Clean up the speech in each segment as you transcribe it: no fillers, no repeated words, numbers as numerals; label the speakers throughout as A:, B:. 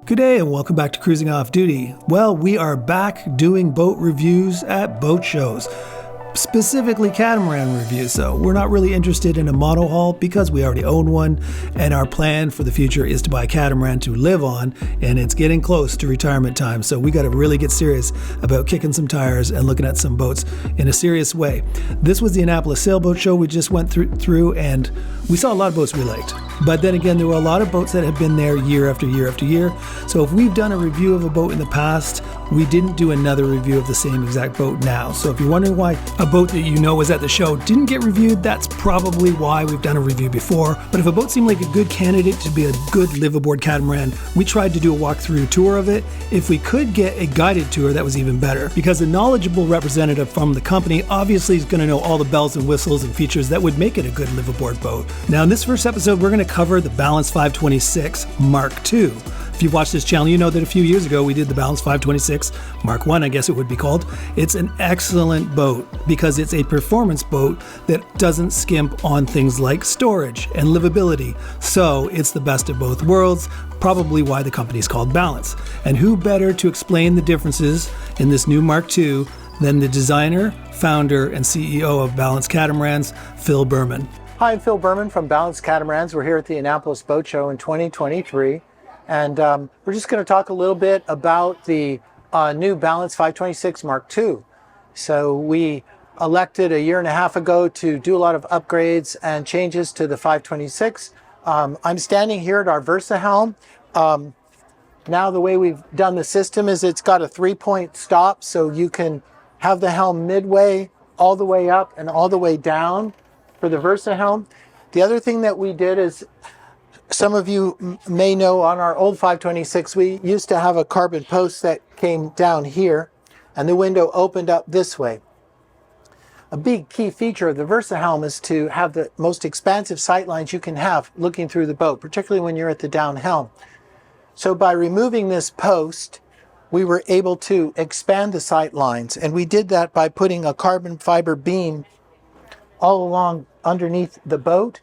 A: Good day and welcome back to Cruising Off Duty. Well, we are back doing boat reviews at boat shows. Specifically catamaran reviews, so we're not really interested in a monohull because we already own one, and our plan for the future is to buy a catamaran to live on, and it's getting close to retirement time, so we got to really get serious about kicking some tires and looking at some boats in a serious way. This was the Annapolis Sailboat show we just went through, and we saw a lot of boats we liked. But then again, there were a lot of boats that have been there year after year after year. So if we've done a review of a boat in the past, we didn't do another review of the same exact boat now. So if you're wondering why a boat that you know was at the show didn't get reviewed, that's probably why we've done a review before. But if a boat seemed like a good candidate to be a good live-aboard catamaran, we tried to do a walkthrough tour of it. If we could get a guided tour, that was even better, because a knowledgeable representative from the company obviously is going to know all the bells and whistles and features that would make it a good live-aboard boat. Now in this first episode, we're going to cover the Balance 526 Mark II. If you've watched this channel, you know that a few years ago we did the Balance 526 Mark I, I guess it would be called. It's an excellent boat because it's a performance boat that doesn't skimp on things like storage and livability. So it's the best of both worlds, probably why the company is called Balance. And who better to explain the differences in this new Mark II than the designer, founder, and CEO of Balance Catamarans, Phil Berman.
B: Hi, I'm Phil Berman from Balance Catamarans. We're here at the Annapolis Boat Show in 2023. And we're just going to talk a little bit about the new Balance 526 Mark II. So we elected a year and a half ago to do a lot of upgrades and changes to the 526. I'm standing here at our Versa Helm. Now the way we've done the system is it's got a 3-point stop, so you can have the helm midway, all the way up and all the way down for the Versa Helm. The other thing that we did is, some of you may know, on our old 526, we used to have a carbon post that came down here and the window opened up this way. A big key feature of the Versa Helm is to have the most expansive sight lines you can have looking through the boat, particularly when you're at the down helm. So by removing this post, we were able to expand the sight lines, and we did that by putting a carbon fiber beam all along underneath the boat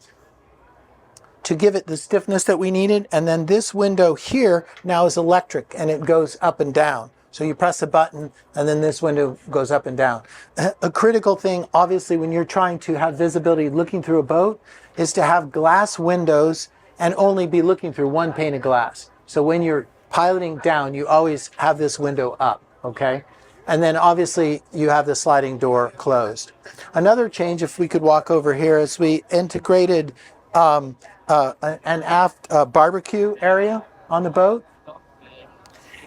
B: to give it the stiffness that we needed. And then this window here now is electric and it goes up and down. So you press a button and then this window goes up and down. A critical thing, obviously, when you're trying to have visibility looking through a boat is to have glass windows and only be looking through one pane of glass. So when you're piloting down, you always have this window up, okay? And then obviously you have the sliding door closed. Another change, if we could walk over here, is we integrated an aft barbecue area on the boat.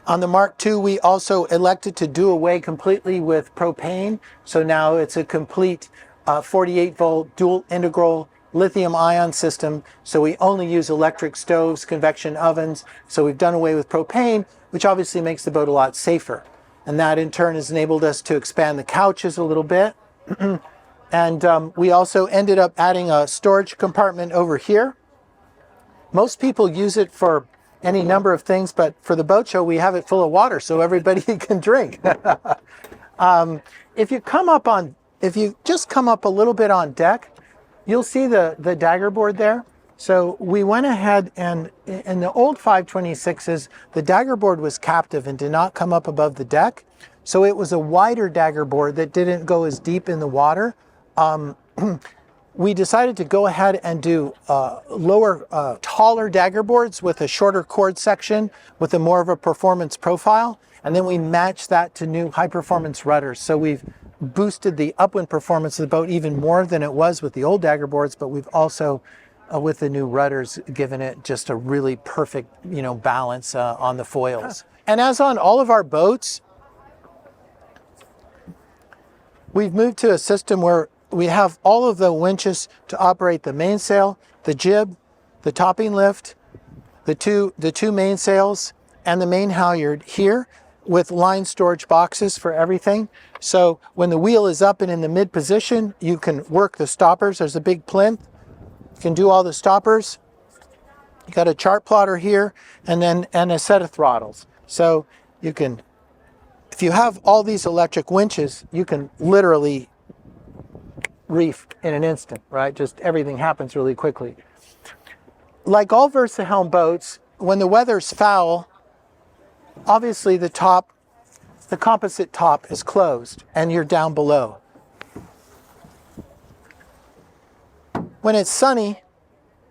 B: On the Mark II, we also elected to do away completely with propane. So now it's a complete 48-volt dual integral lithium ion system. So we only use electric stoves, convection ovens. So we've done away with propane, which obviously makes the boat a lot safer. And that in turn has enabled us to expand the couches a little bit. And we also ended up adding a storage compartment over here. Most people use it for any number of things, but for the boat show, we have it full of water so everybody can drink. If you just come up a little bit on deck, you'll see the dagger board there. So we went ahead, and in the old 526s, the dagger board was captive and did not come up above the deck. So it was a wider dagger board that didn't go as deep in the water. We decided to go ahead and do lower, taller dagger boards with a shorter chord section with a more of a performance profile. And then we matched that to new high performance rudders. So we've boosted the upwind performance of the boat even more than it was with the old dagger boards, but we've also with the new rudders, given it just a really perfect, balance on the foils. And as on all of our boats, we've moved to a system where we have all of the winches to operate the mainsail, the jib, the topping lift, the two mainsails, and the main halyard here with line storage boxes for everything. So when the wheel is up and in the mid position, you can work the stoppers. There's a big plinth. You can do all the stoppers. You got a chart plotter here and a set of throttles. So you can, if you have all these electric winches, you can literally reef in an instant, right? Just everything happens really quickly. Like all Versa Helm boats, when the weather's foul, obviously the top, the composite top is closed and you're down below. When it's sunny,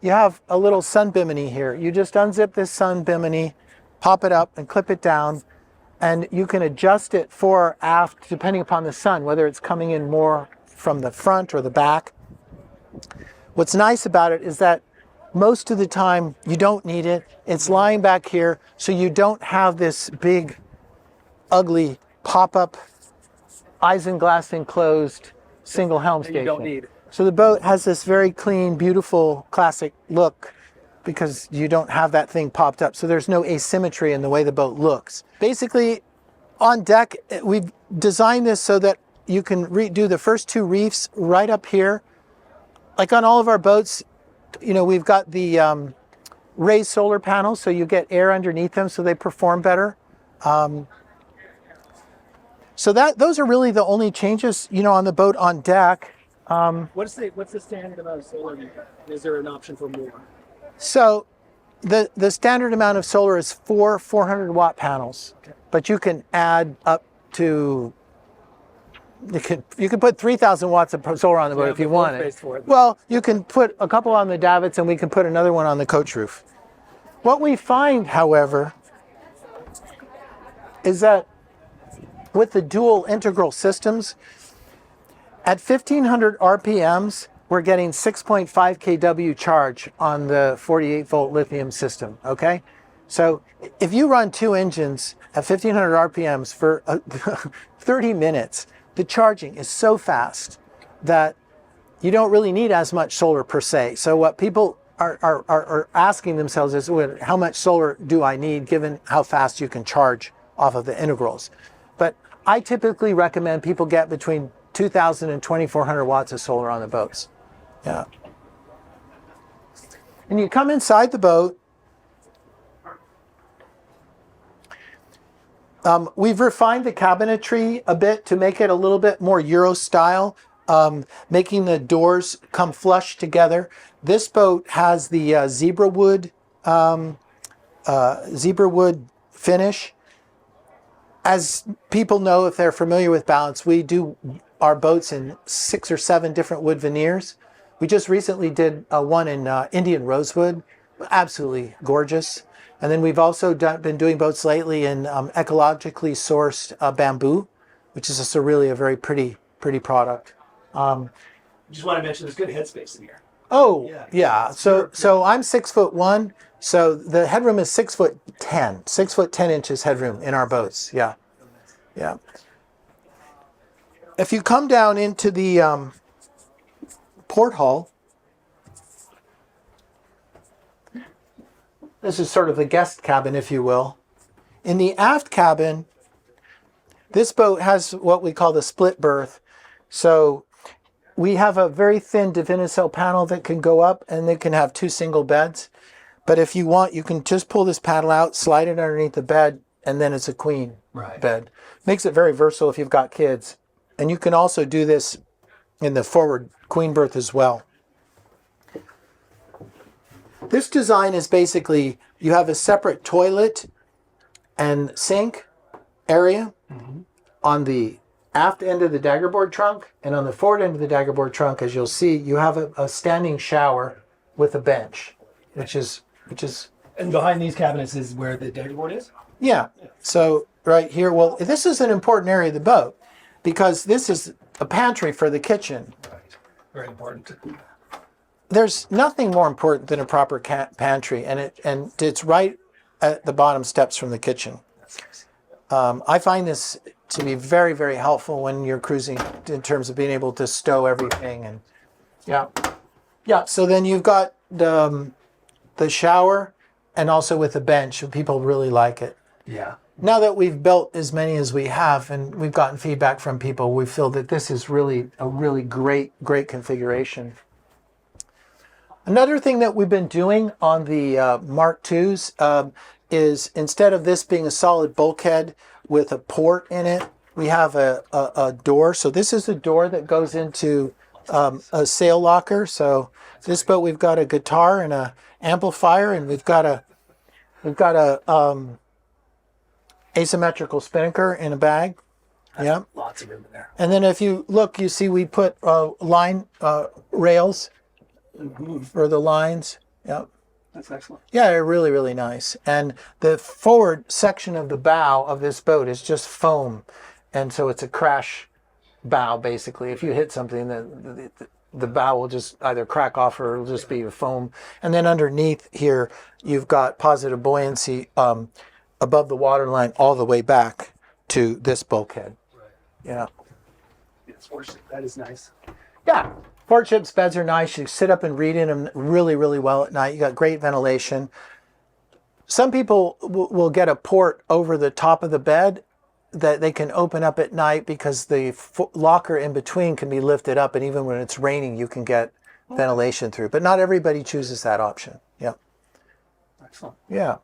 B: you have a little sun bimini here. You just unzip this sun bimini, pop it up and clip it down, and you can adjust it fore or aft depending upon the sun, whether it's coming in more from the front or the back. What's nice about it is that most of the time you don't need it. It's lying back here, so you don't have this big, ugly pop-up, isinglass enclosed single helm station.
C: You don't need.
B: So the boat has this very clean, beautiful, classic look because you don't have that thing popped up. So there's no asymmetry in the way the boat looks. Basically, on deck, we've designed this so that you can do the first two reefs right up here. Like on all of our boats, you know, we've got the raised solar panels, so you get air underneath them so they perform better. So those are really the only changes, you know, on the boat on deck.
C: What's the standard amount of solar you have? Is there an option for more?
B: So the standard amount of solar is 400 watt panels, okay. But you can add up to, you can put 3,000 watts of solar on the boat if you want it. Well, you can put a couple on the davits and we can put another one on the coach roof. What we find, however, is that with the dual integral systems, at 1500 RPMs, we're getting 6.5 kW charge on the 48 volt lithium system, okay? So if you run two engines at 1500 RPMs for 30 minutes, the charging is so fast that you don't really need as much solar per se. So what people are asking themselves is, well, how much solar do I need given how fast you can charge off of the integrals? But I typically recommend people get between 2,000 and 2,400 watts of solar on the boats. Yeah. And you come inside the boat. We've refined the cabinetry a bit to make it a little bit more Euro style, making the doors come flush together. This boat has the zebra wood finish. As people know, if they're familiar with Balance, we do our boats in 6 or 7 different wood veneers. We just recently did one in Indian rosewood, absolutely gorgeous. And then we've also been doing boats lately in ecologically sourced bamboo, which is just really a very pretty product.
C: Just want to mention there's good headspace in here.
B: Oh, yeah. So I'm 6'1", so the headroom is 6'10", 6'10" headroom in our boats. Yeah, yeah. If you come down into the porthole, this is sort of the guest cabin, if you will. In the aft cabin, this boat has what we call the split berth. So we have a very thin divinycell panel that can go up and it can have 2 single beds. But if you want, you can just pull this panel out, slide it underneath the bed, and then it's a queen bed. Makes it very versatile if you've got kids. And you can also do this in the forward queen berth as well. This design is basically, you have a separate toilet and sink area on the aft end of the daggerboard trunk, and on the forward end of the daggerboard trunk, as you'll see, you have a standing shower with a bench, which is.
C: And behind these cabinets is where the daggerboard is?
B: Yeah. So right here, well, this is an important area of the boat because this is a pantry for the kitchen.
C: Right. Very important.
B: There's nothing more important than a proper pantry, and it's right at the bottom steps from the kitchen. I find this to be very, very helpful when you're cruising in terms of being able to stow everything. And yeah. So then you've got the shower and also with the bench. People really like it.
C: Yeah.
B: Now that we've built as many as we have and we've gotten feedback from people, we feel that this is really a really great configuration. Another thing that we've been doing on the Mark IIs is instead of this being a solid bulkhead with a port in it, we have a door. So this is the door that goes into a sail locker. So this boat, we've got a guitar and a amplifier, and we've got a asymmetrical spinnaker in a bag. Yeah.
C: Lots of room in there.
B: And then if you look, you see we put line rails for the lines. Yep.
C: That's excellent.
B: Yeah, they're really, really nice. And the forward section of the bow of this boat is just foam. And so it's a crash bow, basically. If you hit something, the bow will just either crack off or it'll just be a foam. And then underneath here, you've got positive buoyancy above the waterline all the way back to this bulkhead.
C: Right.
B: Yeah.
C: Yes, that is nice.
B: Yeah. Port ship's beds are nice. You sit up and read in them really, really well at night. You got great ventilation. Some people will get a port over the top of the bed that they can open up at night because the locker in between can be lifted up, and even when it's raining, you can get ventilation through. But not everybody chooses that option. Yeah.
C: Excellent.
B: Yeah.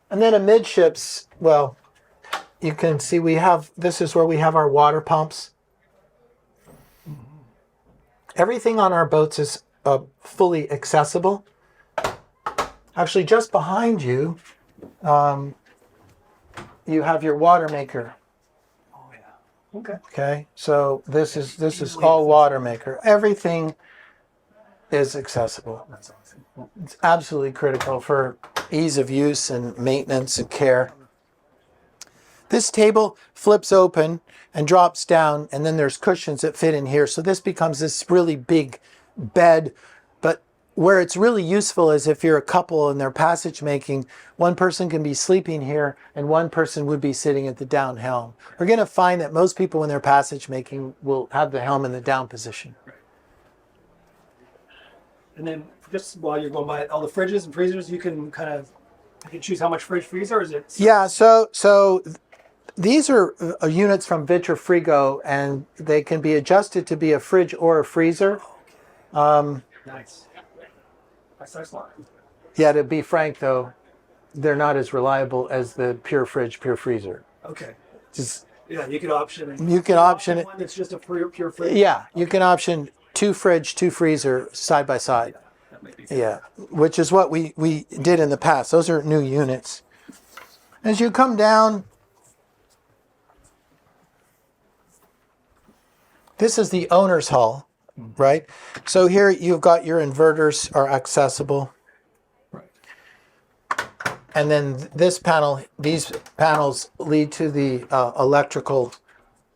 B: And then amidships, well, you can see this is where we have our water pumps. Everything on our boats is fully accessible. Actually, just behind you, you have your water maker.
C: Oh yeah. Okay.
B: Okay, so this is all water maker. Everything is accessible.
C: That's awesome.
B: It's absolutely critical for ease of use and maintenance and care. This table flips open and drops down, and then there's cushions that fit in here. So this becomes this really big bed. But where it's really useful is if you're a couple and they're passage making, one person can be sleeping here and one person would be sitting at the down helm. We're going to find that most people when they're passage making will have the helm in the down position.
C: Right. And then just while you're going by all the fridges and freezers, you can choose how much fridge freezer, or is it?
B: Yeah, so these are units from Vitrifrigo, and they can be adjusted to be a fridge or a freezer.
C: Nice. That's excellent.
B: Yeah, to be frank though, they're not as reliable as the pure fridge, pure freezer.
C: Okay.
B: Just
C: Yeah, you can option it.
B: You can option it.
C: One that's just a pure fridge.
B: Yeah, you can option 2 fridge, 2 freezer side by side.
C: That might be good.
B: Yeah, which is what we did in the past. Those are new units. As you come down, this is the owner's hull, right? So here you've got your inverters are accessible.
C: Right.
B: And then this panel, these panels lead to the electrical.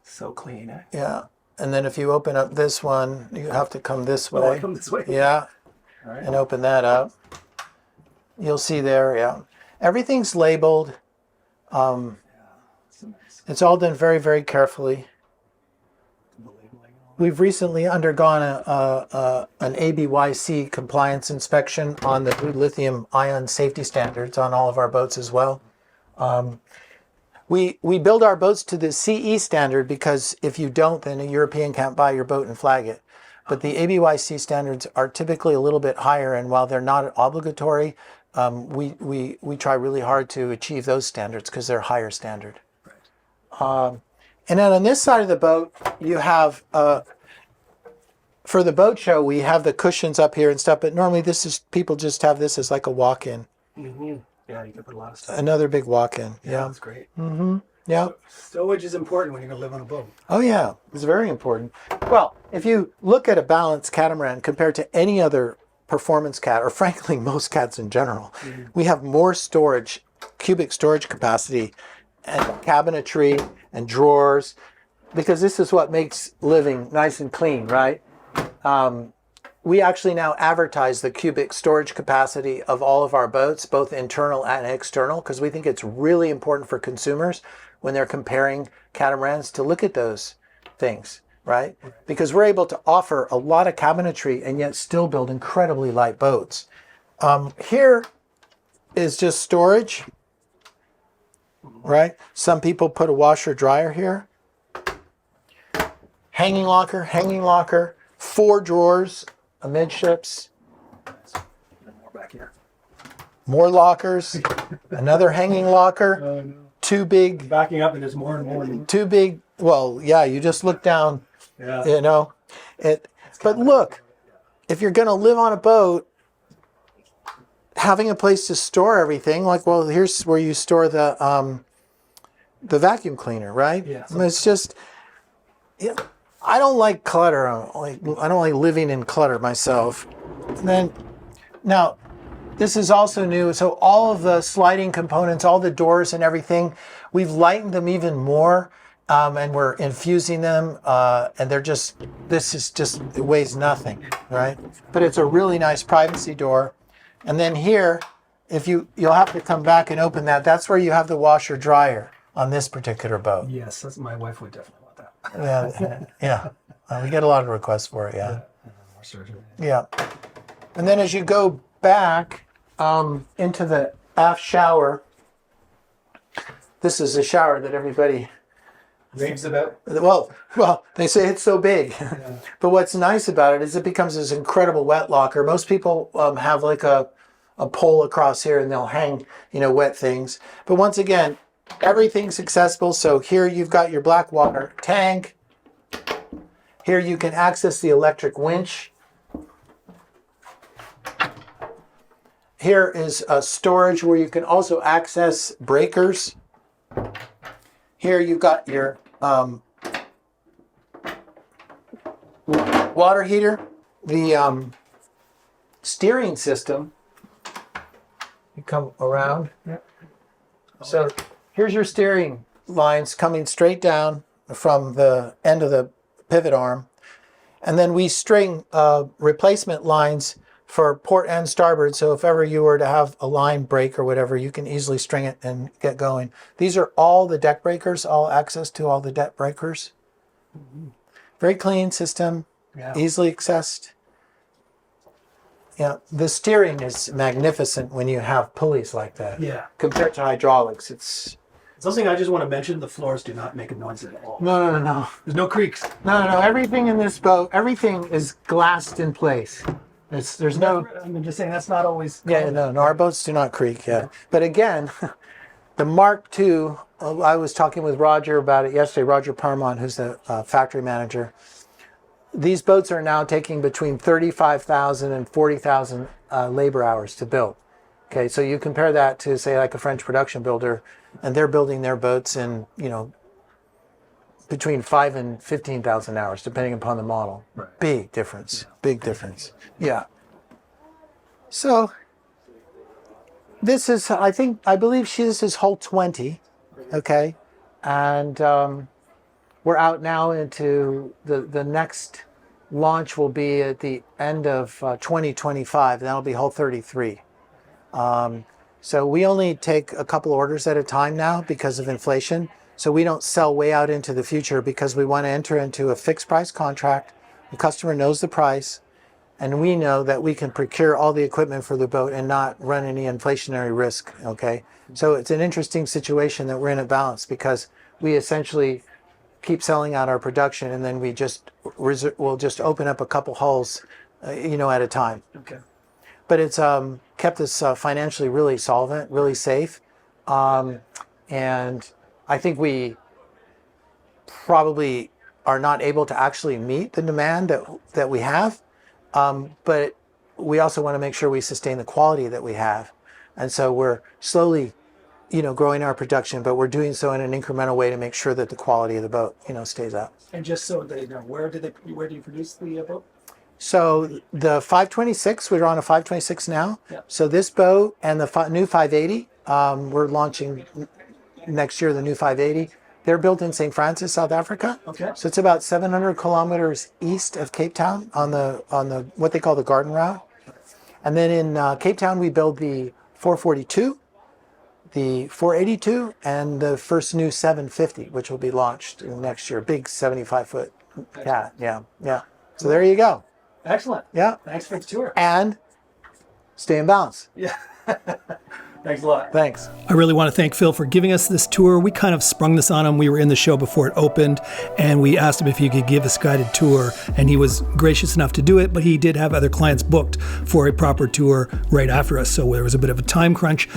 C: So clean, eh?
B: Yeah. And then if you open up this one, you have to come this way.
C: Oh, I come this way.
B: Yeah.
C: All right.
B: And open that up. You'll see there, yeah. Everything's labeled.
C: So nice.
B: It's all done very, very carefully.
C: The labeling and all
B: We've recently undergone an ABYC compliance inspection on the new lithium ion safety standards on all of our boats as well. We build our boats to the CE standard because if you don't, then a European can't buy your boat and flag it. But the ABYC standards are typically a little bit higher, and while they're not obligatory, we try really hard to achieve those standards because they're higher standard.
C: Right.
B: And then on this side of the boat, you have, for the boat show, we have the cushions up here and stuff, but normally people just have this as like a walk-in.
C: Mm-hmm. Yeah, you can put a lot of stuff.
B: Another big walk-in, yeah.
C: That's great.
B: Yeah.
C: Stowage is important when you're going to live on a boat.
B: Oh yeah, it's very important. Well, if you look at a balanced catamaran compared to any other performance cat, or frankly most cats in general, we have more storage, cubic storage capacity, and cabinetry and drawers, because this is what makes living nice and clean, right? We actually now advertise the cubic storage capacity of all of our boats, both internal and external, because we think it's really important for consumers when they're comparing catamarans to look at those things, right? Because we're able to offer a lot of cabinetry and yet still build incredibly light boats. Here is just storage, right? Some people put a washer dryer here. Hanging locker, 4 drawers amidships.
C: And more back here.
B: More lockers, another hanging locker,
C: Oh, no.
B: 2 big,
C: Backing up, and there's more and more.
B: 2 big, well, yeah, you just look down,
C: Yeah.
B: you know. But look, if you're going to live on a boat, having a place to store everything, like, well, here's where you store the vacuum cleaner, right?
C: Yeah.
B: I mean, it's just, yeah, I don't like clutter. I don't like living in clutter myself. And then, now, this is also new. So all of the sliding components, all the doors and everything, we've lightened them even more, and we're infusing them, and it weighs nothing, right? But it's a really nice privacy door. And then here, you'll have to come back and open that. That's where you have the washer dryer on this particular boat.
C: Yes, my wife would definitely want that.
B: Yeah. We get a lot of requests for it, yeah.
C: More surgery.
B: Yeah. And then as you go back into the aft shower, this is a shower that everybody
C: raves about.
B: Well, they say it's so big. Yeah. But what's nice about it is it becomes this incredible wet locker. Most people have like a pole across here and they'll hang, wet things. But once again, everything's accessible. So here you've got your black water tank. Here you can access the electric winch. Here is a storage where you can also access breakers. Here you've got your water heater. The steering system, you come around.
C: Yep.
B: So here's your steering lines coming straight down from the end of the pivot arm. And then we string replacement lines for port and starboard. So if ever you were to have a line break or whatever, you can easily string it and get going. These are all the deck breakers, all access to all the deck breakers. Very clean system, easily accessed. Yeah, the steering is magnificent when you have pulleys like that.
C: Yeah.
B: Compared to hydraulics, it's
C: something I just want to mention. The floors do not make a noise at all.
B: No.
C: There's no creaks.
B: No. Everything in this boat, everything is glassed in place. There's no.
C: I'm just saying that's not always.
B: Yeah, no. Our boats do not creak. Yeah, but again, the Mark II. I was talking with Roger about it yesterday. Roger Berman, who's the factory manager. These boats are now taking between 35,000 and 40,000 labor hours to build. Okay, so you compare that to, say, like a French production builder, and they're building their boats in, between 5 and 15,000 hours, depending upon the model.
C: Right.
B: Big difference. Big difference. Yeah. So this is, I believe this is hull 20. Okay, and we're out now into the next launch will be at the end of 2025. That'll be hull 33. So we only take a couple orders at a time now because of inflation. So we don't sell way out into the future because we want to enter into a fixed price contract. The customer knows the price, and we know that we can procure all the equipment for the boat and not run any inflationary risk. Okay, so it's an interesting situation that we're in at Balance because we essentially keep selling out our production, and then we'll just open up a couple hulls, at a time.
C: Okay.
B: But it's kept us financially really solvent, really safe, and I think we probably are not able to actually meet the demand that we have, but we also want to make sure we sustain the quality that we have, and so we're slowly, growing our production, but we're doing so in an incremental way to make sure that the quality of the boat, stays up.
C: And just so they know, where do you produce the boat?
B: So the 526, we're on a 526 now.
C: Yeah.
B: So this boat and the new 580, we're launching next year, the new 580. They're built in St. Francis, South Africa.
C: Okay.
B: So it's about 700 kilometers east of Cape Town on the what they call the Garden Route. And then in Cape Town, we build the 442, the 482, and the first new 750, which will be launched next year. Big 75-foot cat. Yeah. So there you go.
C: Excellent.
B: Yeah.
C: Thanks for the tour.
B: And stay in balance.
C: Yeah. Thanks a lot.
B: Thanks.
A: I really want to thank Phil for giving us this tour. We kind of sprung this on him. We were in the show before it opened, and we asked him if he could give us a guided tour, and he was gracious enough to do it, but he did have other clients booked for a proper tour right after us, so there was a bit of a time crunch.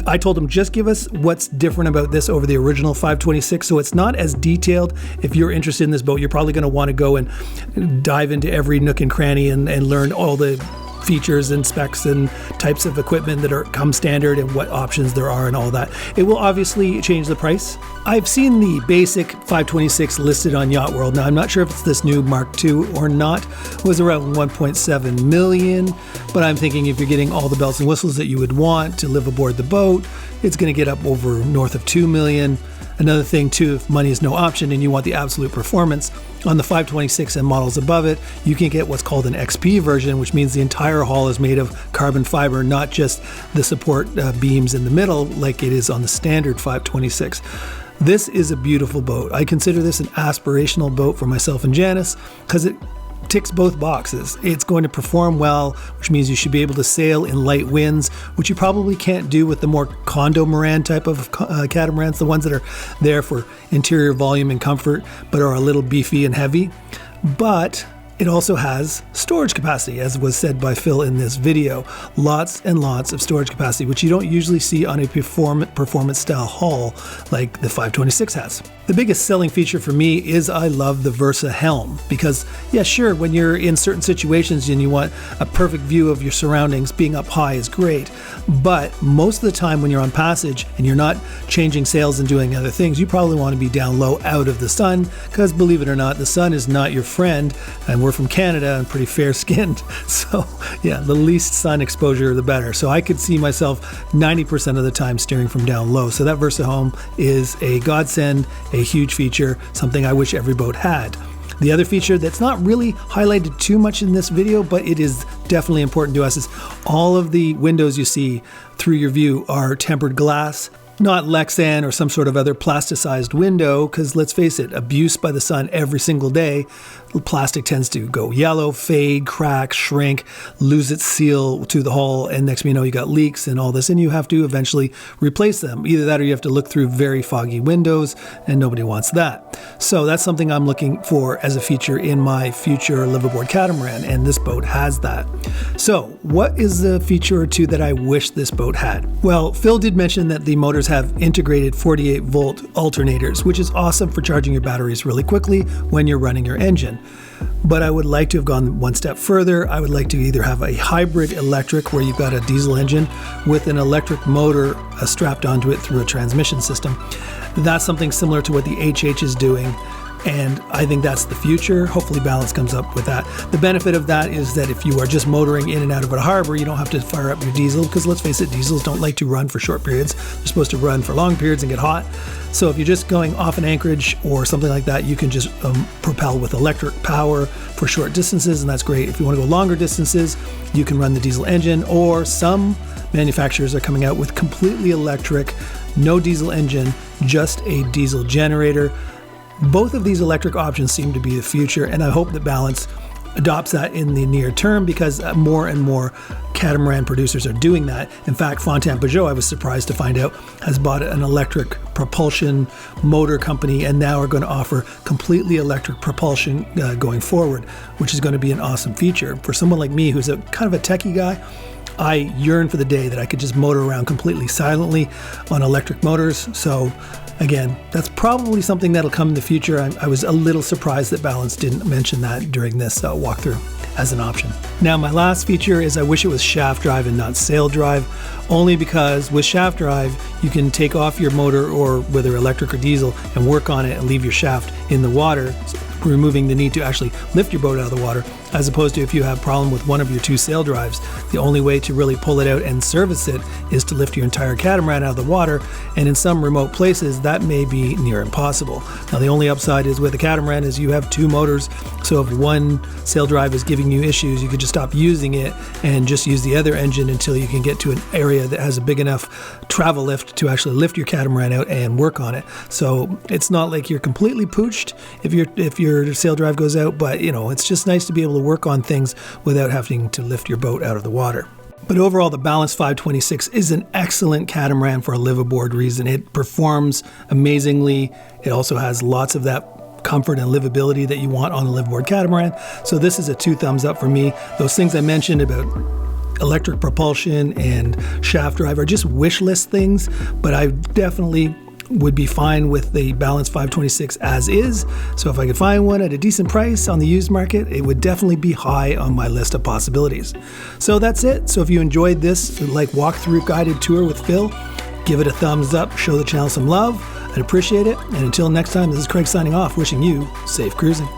A: I told him, just give us what's different about this over the original 526, so it's not as detailed. If you're interested in this boat, you're probably going to want to go and dive into every nook and cranny and learn all the features and specs and types of equipment that come standard and what options there are and all that. It will obviously change the price. I've seen the basic 526 listed on Yacht World. Now, I'm not sure if it's this new Mark II or not. It was around 1.7 million, but I'm thinking if you're getting all the bells and whistles that you would want to live aboard the boat, it's going to get up over north of 2 million. Another thing too, if money is no option and you want the absolute performance, on the 526 and models above it, you can get what's called an XP version, which means the entire hull is made of carbon fiber, not just the support beams in the middle like it is on the standard 526. This is a beautiful boat. I consider this an aspirational boat for myself and Janice because it ticks both boxes. It's going to perform well, which means you should be able to sail in light winds, which you probably can't do with the more Catamaran type of catamarans, the ones that are there for interior volume and comfort, but are a little beefy and heavy. But it also has storage capacity, as was said by Phil in this video. Lots and lots of storage capacity, which you don't usually see on a performance style hull like the 526 has. The biggest selling feature for me is I love the Versa Helm because, yeah, sure, when you're in certain situations and you want a perfect view of your surroundings, being up high is great. But most of the time when you're on passage and you're not changing sails and doing other things, you probably want to be down low out of the sun because, believe it or not, the sun is not your friend, and we're from Canada and pretty fair-skinned. So, yeah, the least sun exposure, the better. So I could see myself 90% of the time steering from down low. So that Versa Helm is a godsend, a huge feature, something I wish every boat had. The other feature that's not really highlighted too much in this video, but it is definitely important to us, is all of the windows you see through your view are tempered glass, not Lexan or some sort of other plasticized window, because let's face it, abuse by the sun every single day, plastic tends to go yellow, fade, crack, shrink, lose its seal to the hull, and next thing you know, you got leaks and all this, and you have to eventually replace them. Either that or you have to look through very foggy windows, and nobody wants that. So that's something I'm looking for as a feature in my future liveaboard catamaran, and this boat has that. So what is the feature or two that I wish this boat had? Well, Phil did mention that the motors have integrated 48-volt alternators, which is awesome for charging your batteries really quickly when you're running your engine. But I would like to have gone one step further. I would like to either have a hybrid electric where you've got a diesel engine with an electric motor strapped onto it through a transmission system. That's something similar to what the HH is doing, and I think that's the future. Hopefully Balance comes up with that. The benefit of that is that if you are just motoring in and out of a harbor, you don't have to fire up your diesel, because let's face it, diesels don't like to run for short periods. They're supposed to run for long periods and get hot. So if you're just going off an anchorage or something like that, you can just propel with electric power for short distances, and that's great. If you want to go longer distances, you can run the diesel engine, or some manufacturers are coming out with completely electric, no diesel engine, just a diesel generator. Both of these electric options seem to be the future, and I hope that Balance adopts that in the near term, because more and more catamaran producers are doing that. In fact, Fontaine Peugeot, I was surprised to find out, has bought an electric propulsion motor company and now are going to offer completely electric propulsion going forward, which is going to be an awesome feature. For someone like me who's a kind of a techie guy, I yearn for the day that I could just motor around completely silently on electric motors. So again, that's probably something that'll come in the future. I was a little surprised that Balance didn't mention that during this walkthrough as an option. Now, my last feature is I wish it was shaft drive and not sail drive, only because with shaft drive, you can take off your motor, or whether electric or diesel, and work on it and leave your shaft in the water, removing the need to actually lift your boat out of the water, as opposed to if you have a problem with one of your two sail drives, the only way to really pull it out and service it is to lift your entire catamaran out of the water, and in some remote places that may be near impossible. Now, the only upside is with the catamaran is you have two motors, so if one sail drive is giving you issues, you could just stop using it and just use the other engine until you can get to an area that has a big enough travel lift to actually lift your catamaran out and work on it. So it's not like you're completely pooched if your sail drive goes out, but you know, it's just nice to be able to work on things without having to lift your boat out of the water. But overall, the Balance 526 is an excellent catamaran for a liveaboard reason. It performs amazingly. It also has lots of that comfort and livability that you want on a liveaboard catamaran. So this is a 2 thumbs up for me. Those things I mentioned about electric propulsion and shaft drive are just wish list things, but I definitely would be fine with the Balance 526 as is. So if I could find one at a decent price on the used market, it would definitely be high on my list of possibilities. So that's it. So if you enjoyed this walkthrough guided tour with Phil, give it a thumbs up, show the channel some love. I'd appreciate it. And until next time, this is Craig signing off, wishing you safe cruising.